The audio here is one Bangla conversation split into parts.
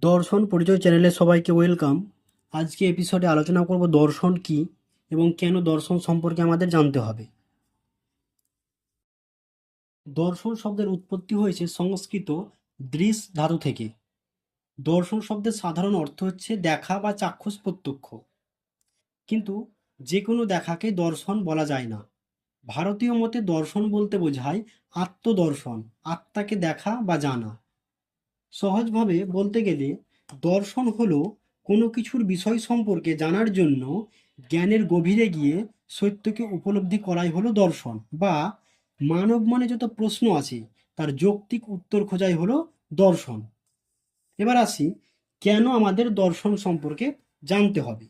দর্শন পরিচয় চ্যানেলে সবাইকে ওয়েলকাম। আজকে এপিসোডে আলোচনা করব দর্শন কি এবং কেন দর্শন সম্পর্কে আমাদের জানতে হবে। দর্শন শব্দের উৎপত্তি হয়েছে সংস্কৃত দৃশ ধাতু থেকে। দর্শন শব্দের সাধারণ অর্থ হচ্ছে দেখা বা চাক্ষুষ প্রত্যক্ষ, কিন্তু যে কোনো দেখাকে দর্শন বলা যায় না। ভারতীয় মতে দর্শন বলতে বোঝায় আত্মদর্শন, আত্মাকে দেখা বা জানা। সহজভাবে বলতে গেলে দর্শন হলো কোনো কিছুর বিষয় সম্পর্কে জানার জন্য জ্ঞানের গভীরে গিয়ে সত্যকে উপলব্ধি করাই হলো দর্শন, বা মানব মনে যত প্রশ্ন আছে তার যৌক্তিক উত্তর খোঁজাই হলো দর্শন। এবার আসি, কেন আমাদের দর্শন সম্পর্কে জানতে হবে।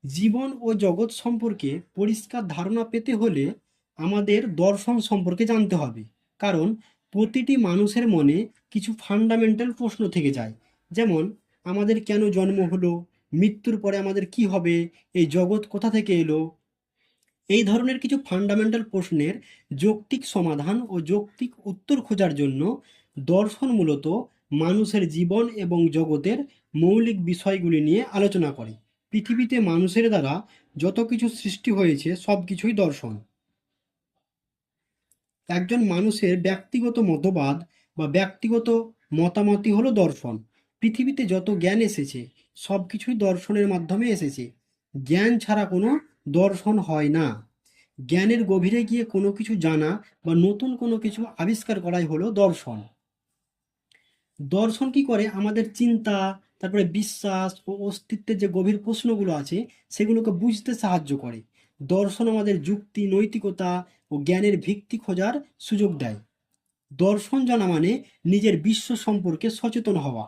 জীবন ও জগৎ সম্পর্কে পরিষ্কার ধারণা পেতে হলে আমাদের দর্শন সম্পর্কে জানতে হবে। কারণ প্রতিটি মানুষের মনে কিছু ফান্ডামেন্টাল প্রশ্ন থেকে যায়, যেমন আমাদের কেন জন্ম হলো, মৃত্যুর পরে আমাদের কি হবে, এই জগৎ কোথা থেকে এলো। এই ধরনের কিছু ফান্ডামেন্টাল প্রশ্নের যৌক্তিক সমাধান ও যৌক্তিক উত্তর খোঁজার জন্য দর্শন মূলত মানুষের জীবন এবং জগতের মৌলিক বিষয়গুলি নিয়ে আলোচনা করে। পৃথিবীতে মানুষের দ্বারা যত কিছু সৃষ্টি হয়েছে সব কিছুই দর্শন। একজন মানুষের ব্যক্তিগত মতবাদ বা ব্যক্তিগত মতামতই হলো দর্শন। পৃথিবীতে যত জ্ঞান এসেছে সব কিছুই দর্শনের মাধ্যমে এসেছে। জ্ঞান ছাড়া কোনো দর্শন হয় না। জ্ঞানের গভীরে গিয়ে কোনো কিছু জানা বা নতুন কোনো কিছু আবিষ্কার করাই হলো দর্শন। দর্শন কি করে, আমাদের চিন্তা, তারপরে বিশ্বাস ও অস্তিত্বের যে গভীর প্রশ্নগুলো আছে সেগুলোকে বুঝতে সাহায্য করে। দর্শন আমাদের যুক্তি, নৈতিকতা ও জ্ঞানের ভিত্তি খোঁজার সুযোগ দেয়। দর্শন জানা মানে নিজের বিশ্ব সম্পর্কে সচেতন হওয়া।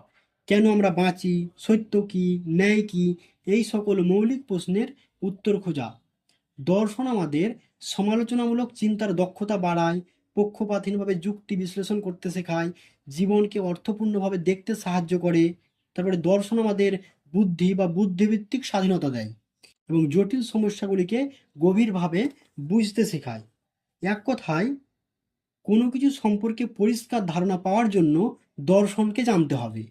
কেন আমরা বাঁচি, সত্য কি, ন্যায় কি, এই সকল মৌলিক প্রশ্নের উত্তর খোঁজা। দর্শন আমাদের সমালোচনামূলক চিন্তার দক্ষতা বাড়ায়, পক্ষপাতহীনভাবে যুক্তি বিশ্লেষণ করতে শেখায়, জীবনকে অর্থপূর্ণভাবে দেখতে সাহায্য করে। তারপরে দর্শন আমাদের বুদ্ধি বা বুদ্ধিভিত্তিক স্বাধীনতা দেয় এবং জটিল সমস্যাগুলিকে গভীরভাবে বুঝতে শেখায়। এক কথায়, কোনো কিছু সম্পর্কে পরিষ্কার ধারণা পাওয়ার জন্য দর্শনকে জানতে হবে।